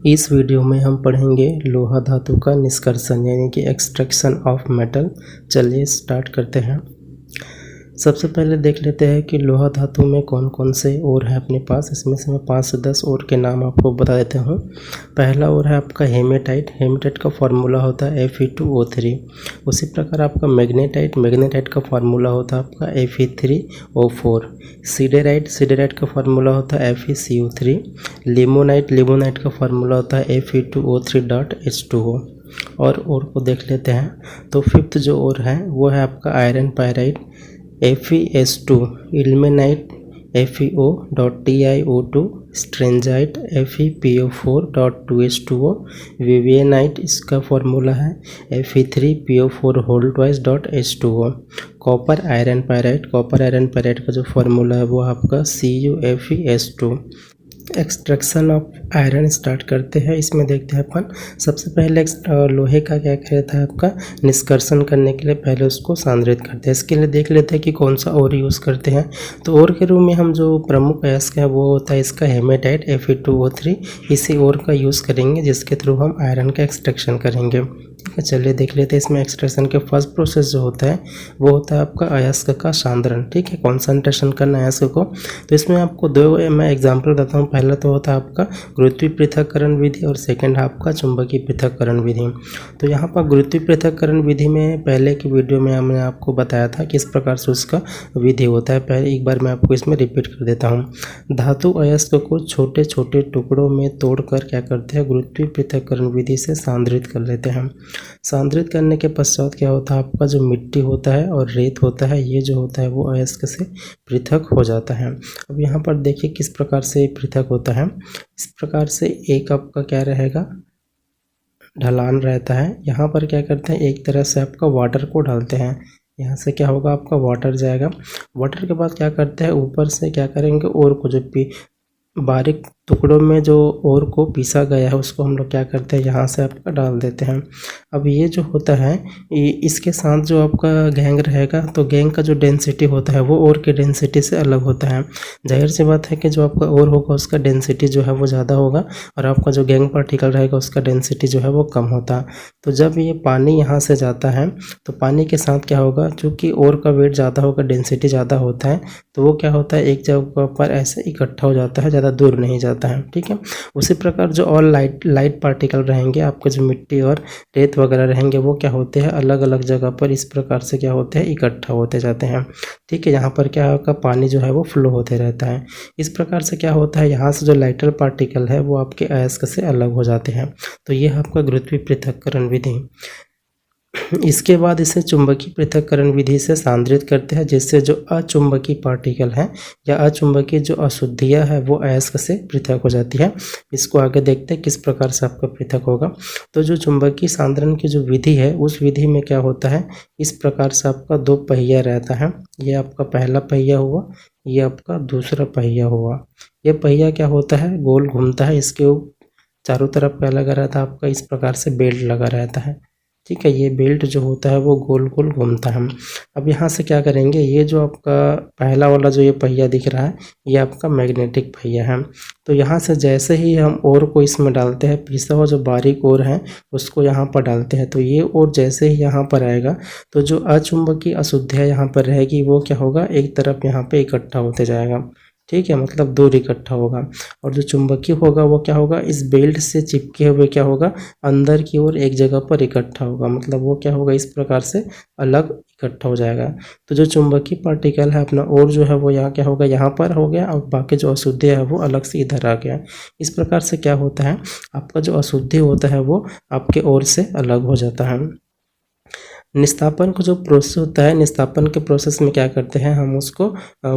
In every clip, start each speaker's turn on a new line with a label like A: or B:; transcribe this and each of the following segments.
A: इस वीडियो में हम पढ़ेंगे लोहा धातु का निष्कर्षण यानी कि एक्सट्रैक्शन ऑफ मेटल। चलिए स्टार्ट करते हैं। सबसे पहले देख लेते हैं कि लोहा धातु में कौन कौन से ओर है अपने पास। इसमें से मैं 5 से 10 ओर के नाम आपको बता देता हूँ। पहला ओर है आपका हेमेटाइट। हेमेटाइट का फार्मूला होता है Fe2O3। उसी प्रकार आपका मैग्नेटाइट। मैग्नेटाइट का फार्मूला होता है आपका Fe3O4। सीडेराइट। सीडेराइट का फार्मूला होता है FeCO3। लिमोनाइट। लिमोनाइट का फार्मूला होता है Fe2O3.H2O। और को देख लेते हैं। तो फिफ्थ जो और है वो है आपका iron pyrite FeS2। Ilmenite FeO.TiO2। स्ट्रेंजाइट FePO4.2H2O। विवियनाइट इसका फॉर्मूला है Fe3PO4 copper iron pyrite. Copper iron pyrite का जो फॉर्मूला है वो आपका CuFeS2। Extraction of iron start करते हैं। इसमें देखते हैं अपन सबसे पहले लोहे का क्या रहता है आपका निष्कर्षण करने के लिए पहले उसको सांद्रित करते हैं। इसके लिए देख लेते हैं कि कौन सा ओर यूज़ करते हैं। तो ओर के रूप में हम जो प्रमुख अयस्क है वो होता है इसका हेमेटाइट Fe2O3। इसी ओर का यूज़ करेंगे जिसके थ्रू हम आयरन का एक्सट्रैक्शन करेंगे। ठीक है, चलिए देख लेते हैं। इसमें एक्सट्रैक्शन के फर्स्ट प्रोसेस जो होता है वो होता है आपका अयस्क का सांद्रण। ठीक है, कॉन्सेंट्रेशन करना अयस्क को। तो इसमें आपको दो मैं एग्जांपल देता हूँ। पहला तो होता है आपका गुरुत्वीय पृथक्करण विधि और सेकंड आपका चुंबकीय पृथक्करण विधि। तो यहाँ पर गुरुत्वीय पृथक्करण विधि में पहले की वीडियो में हमने आपको बताया था किस प्रकार से उसका विधि होता है। पहले एक बार मैं आपको इसमें रिपीट कर देता हूँ। धातु अयस्क को छोटे छोटे टुकड़ों में तोड़कर क्या करते हैं गुरुत्वीय पृथक्करण विधि से सांद्रित कर लेते हैं। सांद्रित करने के पश्चात क्या होता है आपका जो मिट्टी होता है और रेत होता है ये जो होता है वो अयस्क से पृथक हो जाता है। अब यहाँ पर देखिए किस प्रकार से पृथक होता है। इस प्रकार से एक आपका क्या रहेगा ढलान रहता है। यहाँ पर क्या करते हैं एक तरह से आपका वाटर को डालते हैं। यहाँ से क्या होगा आपका वाटर जाएगा। वाटर के बाद क्या करते हैं ऊपर से क्या करेंगे और को जो बारीक टुकड़ों में जो ओर को पीसा गया है उसको हम लोग क्या करते हैं यहाँ से आपका डाल देते हैं। अब ये जो होता है इसके साथ जो आपका गैंग रहेगा तो गैंग का जो डेंसिटी होता है वो ओर के डेंसिटी से अलग होता है। जाहिर सी बात है कि जो आपका ओर होगा उसका डेंसिटी जो है वो ज़्यादा होगा और आपका जो गैंग पार्टिकल रहेगा उसका डेंसिटी जो है वो कम होता है। तो जब ये पानी यहाँ से जाता है तो पानी के साथ क्या होगा चूँकि ओर का वेट ज़्यादा होगा डेंसिटी ज़्यादा होता है तो वो क्या होता है एक जगह पर ऐसे इकट्ठा हो जाता है, ज़्यादा दूर नहीं जाता है। ठीक है, उसी प्रकार जो और लाइट पार्टिकल रहेंगे आपके जो मिट्टी और रेत वगैरह रहेंगे वो क्या होते हैं अलग अलग जगह पर इस प्रकार से क्या होते हैं इकट्ठा होते जाते हैं। ठीक है, यहाँ पर क्या होगा पानी जो है वो फ्लो होते रहता है। इस प्रकार से क्या होता है यहाँ से जो लाइटर पार्टिकल है वो आपके अयस्क से अलग हो जाते हैं। तो ये आपका गुरुत्वीय पृथक्करण विधि। इसके बाद इसे चुंबकीय पृथक्करण विधि से सांद्रित करते हैं जिससे जो अचुंबकीय पार्टिकल है या अचुंबकीय जो अशुद्धियाँ है वो अयस्क से पृथक हो जाती है। इसको आगे देखते हैं किस प्रकार से आपका पृथक होगा। तो जो चुंबकीय सांद्रण की जो विधि है उस विधि में क्या होता है इस प्रकार से आपका 2 पहिया रहता है। ये आपका पहला पहिया हुआ, ये आपका दूसरा पहिया हुआ। ये पहिया क्या होता है गोल घूमता है, इसके चारों तरफ क्या लगा रहता है आपका इस प्रकार से बेल्ट लगा रहता है। ठीक है, ये बेल्ट जो होता है वो गोल गोल घूमता है। अब यहाँ से क्या करेंगे ये जो आपका पहला वाला जो ये पहिया दिख रहा है ये आपका मैग्नेटिक पहिया है। तो यहाँ से जैसे ही हम ओर को इसमें डालते हैं पिसा हुआ जो बारीक ओर है उसको यहाँ पर डालते हैं तो ये ओर जैसे ही यहाँ पर आएगा तो जो अचुंबकीय अशुद्धियाँ यहाँ पर रहेगी वो क्या होगा एक तरफ यहाँ पे इकट्ठा होते जाएगा। ठीक है, मतलब दूर इकट्ठा होगा और जो चुंबकीय होगा वो क्या होगा इस बेल्ट से चिपके हुए क्या होगा अंदर की ओर एक जगह पर इकट्ठा होगा। मतलब वो क्या होगा इस प्रकार से अलग इकट्ठा हो जाएगा। तो जो चुंबकीय पार्टिकल है अपना और जो है वो यहाँ क्या होगा यहाँ पर हो गया और बाकी जो अशुद्धि है वो अलग से इधर आ गया। इस प्रकार से क्या होता है आपका जो अशुद्धि होता है वो आपके ओर से अलग हो जाता है। निस्तापन का जो प्रोसेस होता है निस्तापन के प्रोसेस में क्या करते हैं हम उसको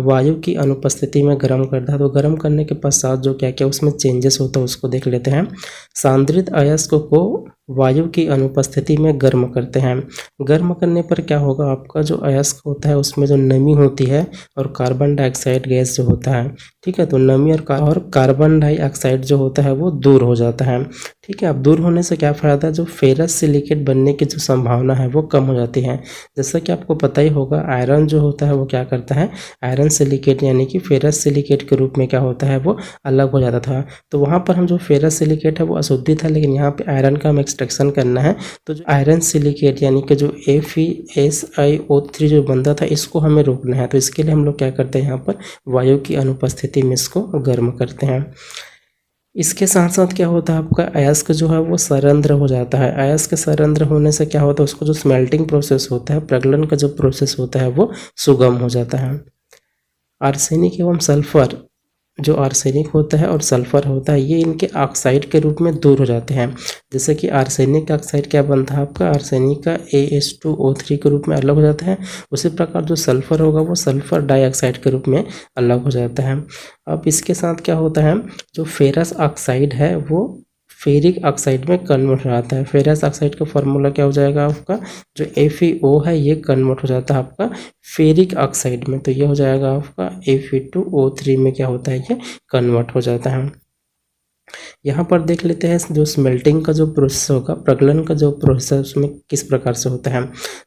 A: वायु की अनुपस्थिति में गर्म करते हैं। तो गर्म करने के पश्चात जो क्या क्या उसमें चेंजेस होता है उसको देख लेते हैं। सांद्रित अयस्क को वायु की अनुपस्थिति में गर्म करते हैं। गर्म करने पर क्या होगा, आपका जो अयस्क होता है उसमें जो नमी होती है और कार्बन डाइऑक्साइड गैस जो होता है, ठीक है, तो नमी और कार्बन डाइऑक्साइड जो होता है वो दूर हो जाता है। ठीक है, अब दूर होने से क्या फ़ायदा, जो फेरस सिलिकेट बनने की जो संभावना है वो कम हो जाती है। जैसा कि आपको पता ही होगा, आयरन जो होता है वो क्या करता है, आयरन सिलिकेट यानी कि फेरस सिलिकेट के रूप में क्या होता है वो अलग हो जाता था। तो वहाँ पर हम जो फेरस सिलिकेट है वो अशुद्धि था, लेकिन यहाँ पे आयरन का हम एक्सट्रैक्शन करना है, तो जो आयरन सिलिकेट यानी कि जो FeSiO3 जो बनता था इसको हमें रोकना है। तो इसके लिए हम लोग क्या करते हैं, यहाँ पर वायु की अनुपस्थिति में इसको गर्म करते हैं। इसके साथ साथ क्या होता है, आपका अयस्क जो है वो सरंध्र हो जाता है। अयस्क सरंध्र होने से क्या होता है, उसको जो स्मेल्टिंग प्रोसेस होता है, प्रगलन का जो प्रोसेस होता है वो सुगम हो जाता है। आर्सेनिक एवं सल्फर, जो आर्सेनिक होता है और सल्फर होता है, ये इनके ऑक्साइड के रूप में दूर हो जाते हैं। जैसे कि आर्सेनिक ऑक्साइड क्या बनता है, आपका आर्सेनिक का AH2O3 के रूप में अलग हो जाता है। उसी प्रकार जो सल्फर होगा वो सल्फर डाइऑक्साइड के रूप में अलग हो जाता है। अब इसके साथ क्या होता है, जो फेरस ऑक्साइड है वो फेरिक ऑक्साइड में कन्वर्ट हो जाता है। फेरस ऑक्साइड का फॉर्मूला क्या हो जाएगा, आपका जो FeO है ये कन्वर्ट हो जाता है आपका फेरिक ऑक्साइड में, तो ये हो जाएगा आपका Fe2O3 में क्या होता है, ये कन्वर्ट हो जाता है। यहाँ पर देख लेते हैं जो स्मेल्टिंग का जो प्रोसेस होगा, प्रगलन का जो प्रोसेस है उसमें किस प्रकार से होता है।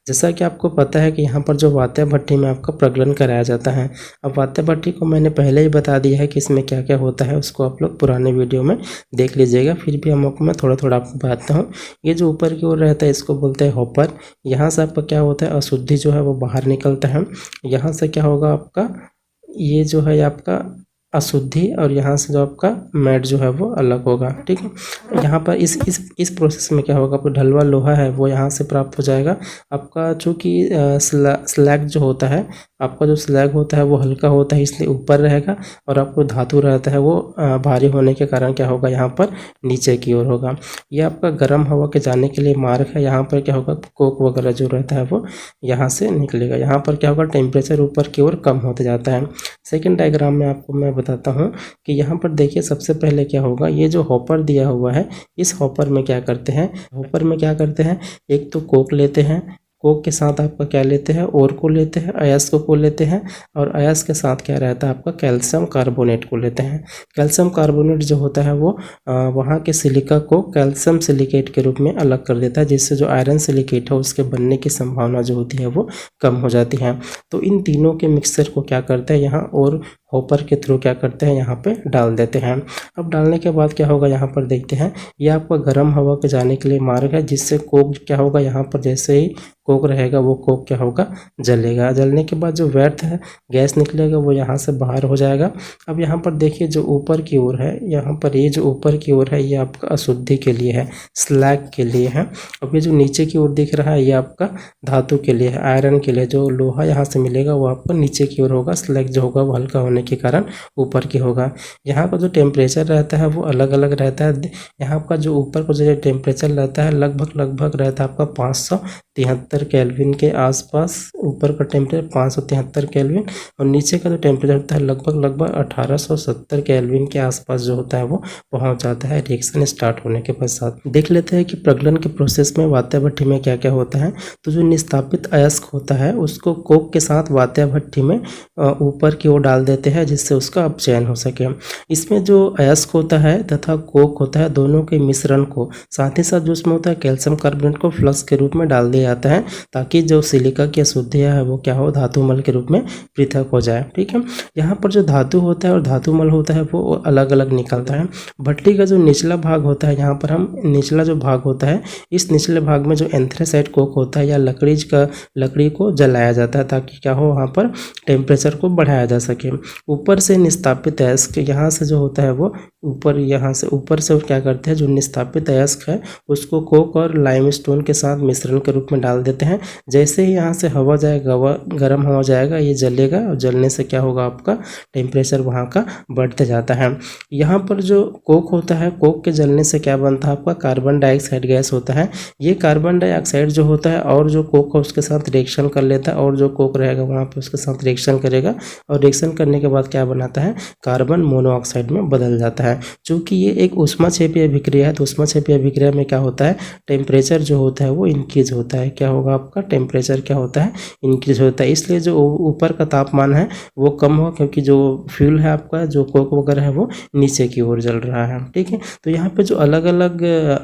A: जैसा कि आपको पता है कि यहाँ पर जो वात्या भट्टी में आपका प्रगलन कराया जाता है। अब वात्या भट्टी को मैंने पहले ही बता दिया है कि इसमें क्या क्या होता है, उसको आप लोग पुराने वीडियो में देख लीजिएगा, फिर भी हम आपको मैं थोड़ा थोड़ा आपको बताता हूँ। ये जो ऊपर की ओर रहता है इसको बोलते हैं हॉपर। यहाँ से आपका क्या होता है, अशुद्धि जो है वो बाहर निकलता है। यहाँ से क्या होगा, आपका ये जो है आपका अशुद्धि, और यहाँ से जो आपका मैट जो है वो अलग होगा। ठीक है, यहाँ पर इस प्रोसेस में क्या होगा, आपको ढलवा लोहा है वो यहाँ से प्राप्त हो जाएगा। आपका चूँकि स्लैग जो होता है, आपका जो स्लैग होता है वो हल्का होता है इसलिए ऊपर रहेगा, और आपको धातु रहता है वो भारी होने के कारण क्या होगा, यहाँ पर नीचे की ओर होगा। ये आपका गर्म हवा के जाने के लिए मार्ग है। यहाँ पर क्या होगा, कोक वगैरह जो रहता है वो यहाँ से निकलेगा। यहाँ पर क्या होगा, टेम्परेचर ऊपर की ओर कम होते जाता है। सेकेंड डायग्राम में आपको मैं बताता हूँ कि यहाँ पर देखिए सबसे पहले क्या होगा, ये जो हॉपर दिया हुआ है इस हॉपर में क्या करते हैं, एक तो कोक लेते हैं, कोक के साथ आपका क्या लेते हैं, और को लेते हैं, अयस्क को लेते हैं, और अयस्क के साथ क्या रहता है आपका कैल्शियम कार्बोनेट को लेते हैं। कैल्शियम कार्बोनेट जो होता है वो वहाँ के सिलिका को कैल्शियम सिलिकेट के रूप में अलग कर देता है, जिससे जो आयरन सिलिकेट है उसके बनने की संभावना जो होती है वो कम हो जाती है। तो इन तीनों के मिक्सचर को क्या करते हैं यहाँ, और हॉपर के थ्रू क्या करते हैं, यहाँ पे डाल देते हैं। अब डालने के बाद क्या होगा, यहाँ पर देखते हैं ये आपका गर्म हवा के जाने के लिए मार्ग है, जिससे कोक क्या होगा, यहाँ पर जैसे ही कोक रहेगा वो कोक क्या होगा, जलेगा। जलने के बाद जो व्यर्थ है गैस निकलेगा वो यहाँ से बाहर हो जाएगा। अब यहाँ पर देखिए जो ऊपर की ओर है, यहाँ पर ये जो ऊपर की ओर है ये आपका अशुद्धि के लिए है, स्लैग के लिए है। अब ये जो नीचे की ओर दिख रहा है ये आपका धातु के लिए है, आयरन के लिए। जो लोहा यहाँ से मिलेगा वो आपका नीचे की ओर होगा, स्लैग जो होगा वो हल्का होने के कारण ऊपर की होगा। यहाँ का जो टेम्परेचर रहता है वो अलग अलग रहता है। यहाँ का जो ऊपर का जो टेम्परेचर रहता है लगभग रहता है आपका 573 केल्विन के आसपास। ऊपर का टेम्परेचर 573 केल्विन, और नीचे का जो टेम्परेचर होता है लगभग 1870 केल्विन के आसपास जो होता है वो पहुँच जाता है रिएक्शन स्टार्ट होने के पश्चात। देख लेते हैं कि प्रगलन के प्रोसेस में वात्या भट्टी में क्या क्या होता है। तो जो निस्तापित अयस्क होता है उसको कोक के साथ वात्या भट्टी में ऊपर की ओर डाल देते हैं, जिससे उसका अपचयन हो सके। इसमें जो अयस्क होता है तथा कोक होता है, दोनों के मिश्रण को साथ ही साथ जो उसमें होता है कैल्शियम कार्बोनेट को फ्लक्स के रूप में डाल दिया जाता है, ताकि जो सिलिका की अशुद्धियाँ है वो क्या हो, धातुमल के रूप में पृथक हो जाए। ठीक है, यहाँ पर जो धातु होता है और धातुमल होता है वो अलग अलग निकलता है। भट्टी का जो निचला भाग होता है, यहाँ पर हम निचला जो भाग होता है, इस निचले भाग में जो एंथ्रेसाइट कोक होता है या लकड़ी को जलाया जाता है, ताकि क्या हो, वहाँ पर टेम्परेचर को बढ़ाया जा सके। ऊपर से निस्तापित अयस्क यहाँ से जो होता है वो ऊपर से क्या करते हैं, जो निस्तापित अयस्क है उसको कोक और लाइमस्टोन के साथ मिश्रण के रूप में डाल देते हैं। जैसे ही यहाँ से हवा जाएगा, गर्म हवा जाएगा, ये जलेगा, और जलने से क्या होगा, आपका टेम्परेचर वहाँ का बढ़ते जाता है। यहाँ पर जो कोक होता है, कोक के जलने से क्या बनता है, आपका कार्बन डाइऑक्साइड गैस होता है। ये कार्बन डाइऑक्साइड जो होता है और जो कोक है उसके साथ रिएक्शन कर लेता है, और जो कोक रहेगा वहाँ पर उसके साथ रिएक्शन करेगा, और रिएक्शन करने के बाद क्या बनाता है, कार्बन मोनोऑक्साइड में बदल जाता है। है। चूँकि ये एक ऊष्माक्षेपीय अभिक्रिया है तो ऊष्माक्षेपीय अभिक्रिया में क्या होता है, टेम्परेचर जो होता है वो इंक्रीज होता है। क्या होगा आपका, टेम्परेचर क्या होता है, इंक्रीज होता है। इसलिए जो ऊपर का तापमान है वो कम हो, क्योंकि जो फ्यूल है आपका, जो कोक वगैरह है वो नीचे की ओर जल रहा है। ठीक है, तो यहाँ पे जो अलग अलग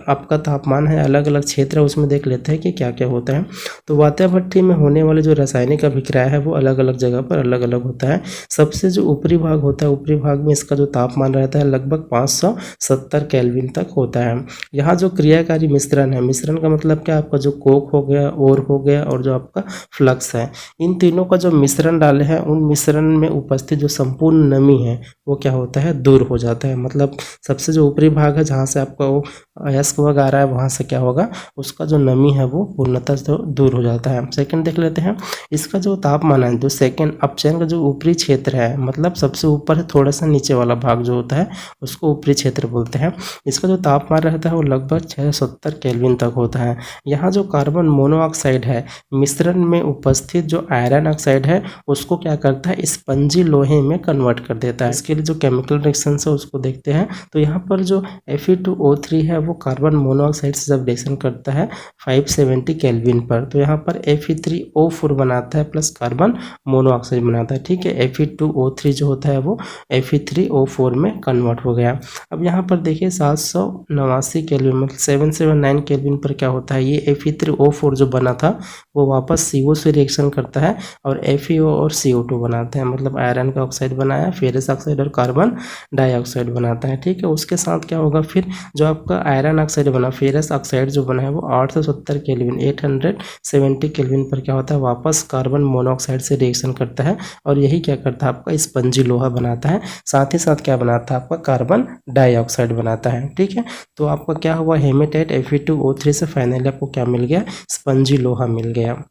A: आपका तापमान है, अलग अलग क्षेत्र है, उसमें देख लेते हैं कि क्या क्या होता है। तो वात्या भट्ठी में होने वाले जो रासायनिक अभिक्रिया है वो अलग अलग जगह पर अलग अलग होता है। सबसे जो ऊपरी भाग होता है, ऊपरी भाग में इसका जो तापमान रहता है लगभग 570 केल्विन तक होता है। यहाँ जो क्रियाकारी मिश्रण है, मिश्रण का मतलब क्या, आपका जो कोक हो गया, ओर हो गया और जो आपका फ्लक्स है, इन तीनों का जो मिश्रण डाले हैं उन मिश्रण में उपस्थित जो संपूर्ण नमी है वो क्या होता है, दूर हो जाता है। मतलब सबसे जो ऊपरी भाग है जहाँ से आपका वो अयस्क वर्ग आ रहा है वहाँ से क्या होगा, उसका जो नमी है वो पूर्णतः तो दूर हो जाता है। सेकंड देख लेते हैं, इसका जो तापमान है, जो सेकंड अपचयन का जो ऊपरी क्षेत्र है, मतलब सबसे ऊपर है थोड़ा सा नीचे वाला भाग जो होता है उसको ऊपरी क्षेत्र बोलते हैं। इसका जो तापमान रहता है वो लगभग 670 केल्विन तक होता है। यहाँ जो कार्बन मोनोऑक्साइड है, मिश्रण में उपस्थित जो आयरन ऑक्साइड है उसको क्या करता है, स्पंजी लोहे में कन्वर्ट कर देता है। इसके लिए जो केमिकल रिएक्शन है उसको देखते हैं। तो यहाँ पर जो Fe2O3 है वो कार्बन मोनोऑक्साइड से जब रिएक्शन करता है 570 केल्विन पर, तो यहाँ पर Fe3O4 बनाता है प्लस कार्बन मोनोऑक्साइड बनाता है। ठीक है, Fe2O3 जो होता है वो Fe3O4 में कन्वर्ट हो गया। अब यहाँ पर देखिए 789 केल्विन मतलब 779 केल्विन पर क्या होता है, ये Fe3O4 जो बना था वो वापस CO से रिएक्शन करता है और FeO और CO2 बनाते हैं। मतलब आयरन का ऑक्साइड बनाया, फेरस ऑक्साइड और कार्बन डाइऑक्साइड बनाता है। ठीक है, उसके साथ क्या होगा, फिर जो आपका आयरन ऑक्साइड बना, फेरस ऑक्साइड जो बना है वो 870 केल्विन 870 केल्विन पर क्या होता है, वापस कार्बन मोनोऑक्साइड से रिएक्शन करता है और यही क्या करता है, आपका स्पंजी लोहा बनाता है। साथ ही साथ क्या बनाता है, आपका कार्बन डाइऑक्साइड बनाता है। ठीक है, तो आपका क्या हुआ, हेमेटाइट Fe2O3 से फाइनली आपको क्या मिल गया, स्पंजी लोहा मिल गया।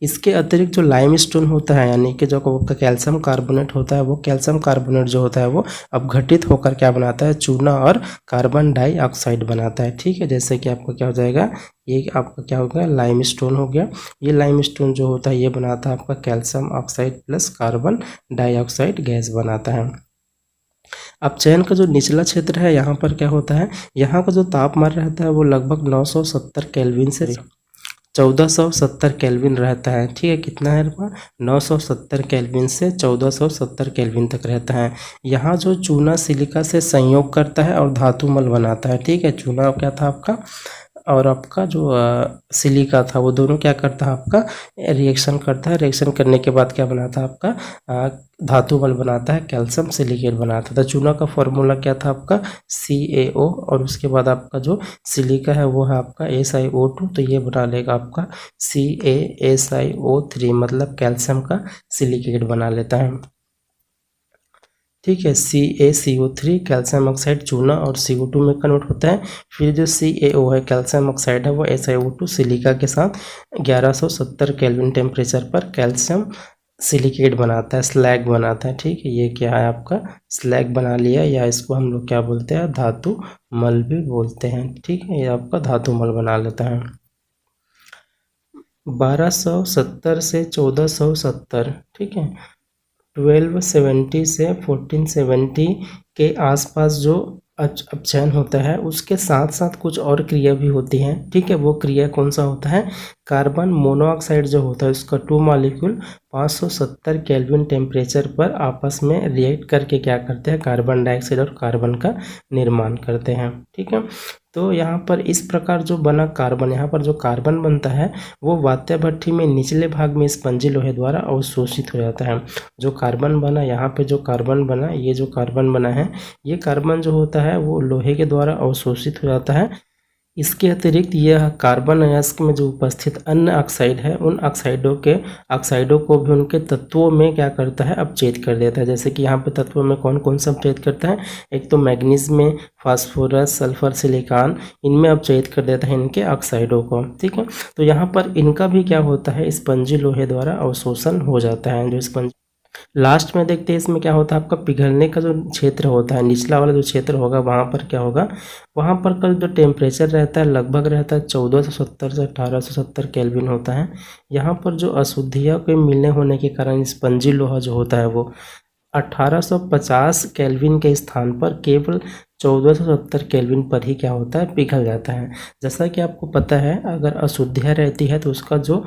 A: इसके अतिरिक्त जो लाइमस्टोन होता है, यानी कि जो आपका कैल्शियम कार्बोनेट होता है, वो कैल्शियम कार्बोनेट जो होता है वो अपघटित होकर क्या बनाता है, चूना और कार्बन डाइऑक्साइड बनाता है। ठीक है, जैसे कि आपका क्या हो जाएगा, ये आपका क्या हो गया, लाइमस्टोन हो गया। ये लाइमस्टोन जो होता है ये बनाता है आपका calcium oxide plus carbon dioxide gas बनाता है। अब चयन का जो निचला क्षेत्र है, यहाँ पर क्या होता है, यहाँ का जो तापमान रहता है वो लगभग 970 केल्विन से 1470 केल्विन रहता है। ठीक है, कितना है आपका, 970 केल्विन से 1470 केल्विन तक रहता है। यहाँ जो चूना सिलिका से संयोग करता है और धातुमल बनाता है। ठीक है, चूना क्या था आपका और आपका जो सिलिका था वो दोनों क्या करता है, आपका रिएक्शन करता है। रिएक्शन करने के बाद क्या बनाता है, आपका धातु बल बनाता है, कैल्शियम सिलिकेट बनाता था। चूना का फॉर्मूला क्या था आपका, CaO और उसके बाद आपका जो सिलिका है वो है आपका SiO2, तो ये बना लेगा आपका CaSiO3, मतलब कैल्शियम का सिलिकेट बना लेता है। ठीक है, CaCO3 कैल्शियम ऑक्साइड चूना और CO2 में कन्वर्ट होता है। फिर जो CaO है कैल्शियम ऑक्साइड है वो SiO2 सिलिका के साथ 1170 केल्विन टेम्परेचर पर कैल्शियम सिलिकेट बनाता है, स्लैग बनाता है। ठीक है, ये क्या है आपका स्लैग बना लिया, या इसको हम लोग क्या बोलते हैं, धातु मल भी बोलते हैं। ठीक है, ये आपका धातु मल बना लेता है। 1270 से 1470, ठीक है, 1270 से 1470 के आसपास जो अपचयन होता है उसके साथ साथ कुछ और क्रिया भी होती हैं। ठीक है, वो क्रिया कौन सा होता है, कार्बन मोनोऑक्साइड जो होता है उसका 2 मॉलिक्यूल 570 केल्विन टेम्परेचर पर आपस में रिएक्ट करके क्या करते हैं, कार्बन डाइऑक्साइड और कार्बन का निर्माण करते हैं। ठीक है, तो यहाँ पर इस प्रकार जो बना कार्बन, यहाँ पर जो कार्बन बनता है वो वात्या भट्ठी में निचले भाग में स्पंजी लोहे द्वारा अवशोषित हो जाता है। जो कार्बन बना, यहाँ पे जो कार्बन बना, ये जो कार्बन बना है, ये कार्बन जो होता है वो लोहे के द्वारा अवशोषित हो जाता है। इसके अतिरिक्त यह कार्बन अयस्क में जो उपस्थित अन्य ऑक्साइड है उन ऑक्साइडों को भी उनके तत्वों में क्या करता है, अपचयित कर देता है। जैसे कि यहाँ पे तत्वों में कौन कौन सा अपचयित करता है, एक तो मैग्नीज में, फास्फोरस, सल्फर, सिलिकॉन, इनमें अपचयित कर देता है इनके ऑक्साइडों को। ठीक है, तो यहाँ पर इनका भी क्या होता है, स्पंजी लोहे द्वारा अवशोषण हो जाता है। जो स्पंज लास्ट में देखते हैं इसमें क्या होता है, आपका पिघलने का जो क्षेत्र होता है, निचला वाला जो क्षेत्र होगा वहाँ पर क्या होगा, वहाँ पर का जो टेम्परेचर रहता है लगभग रहता है 1470 से 1870 केल्विन होता है। यहाँ पर जो अशुद्धियों के मिलने होने के कारण स्पंजी लोहा जो होता है वो 1850 केल्विन के स्थान पर केवल 1470 केल्विन पर ही क्या होता है, पिघल जाता है। जैसा कि आपको पता है, अगर अशुद्धियाँ रहती है तो उसका जो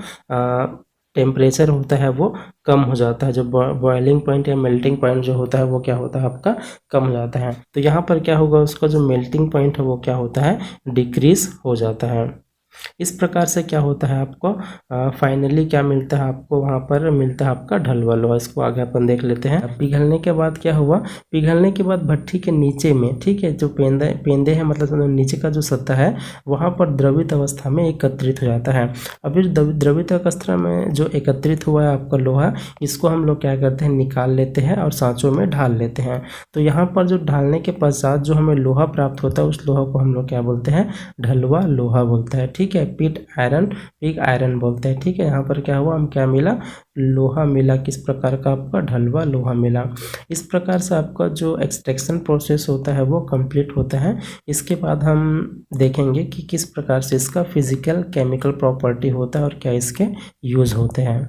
A: टेम्परेचर होता है वो कम हो जाता है, जो बॉइलिंग पॉइंट या मेल्टिंग पॉइंट जो होता है वो क्या होता है आपका, कम हो जाता है। तो यहाँ पर क्या होगा, उसका जो मेल्टिंग पॉइंट है वो क्या होता है, डिक्रीज हो जाता है। इस प्रकार से क्या होता है आपको, फाइनली क्या मिलता है आपको, वहाँ पर मिलता है आपका ढलवा लोहा। इसको आगे अपन देख लेते हैं। पिघलने के बाद क्या हुआ, पिघलने के बाद भट्ठी के नीचे में, ठीक है, जो पेंदे हैं, मतलब नीचे का जो सतह है वहाँ पर द्रवित अवस्था में एकत्रित हो जाता है। अब इस द्रवित अवस्था में जो एकत्रित हुआ है आपका लोहा, इसको हम लोग क्या करते हैं, निकाल लेते हैं और सांचों में ढाल लेते हैं। तो यहाँ पर जो ढालने के पश्चात जो हमें लोहा प्राप्त होता है, उस लोहा को हम लोग क्या बोलते हैं, ढलवा लोहा बोलते हैं। ठीक है, पिग आयरन बोलते हैं। ठीक है, यहाँ पर क्या हुआ, हम क्या मिला, लोहा मिला। किस प्रकार का, आपका ढलवा लोहा मिला। इस प्रकार से आपका जो एक्सट्रैक्शन प्रोसेस होता है वो कंप्लीट होता है। इसके बाद हम देखेंगे कि किस प्रकार से इसका फिजिकल केमिकल प्रॉपर्टी होता है और क्या इसके यूज होते हैं।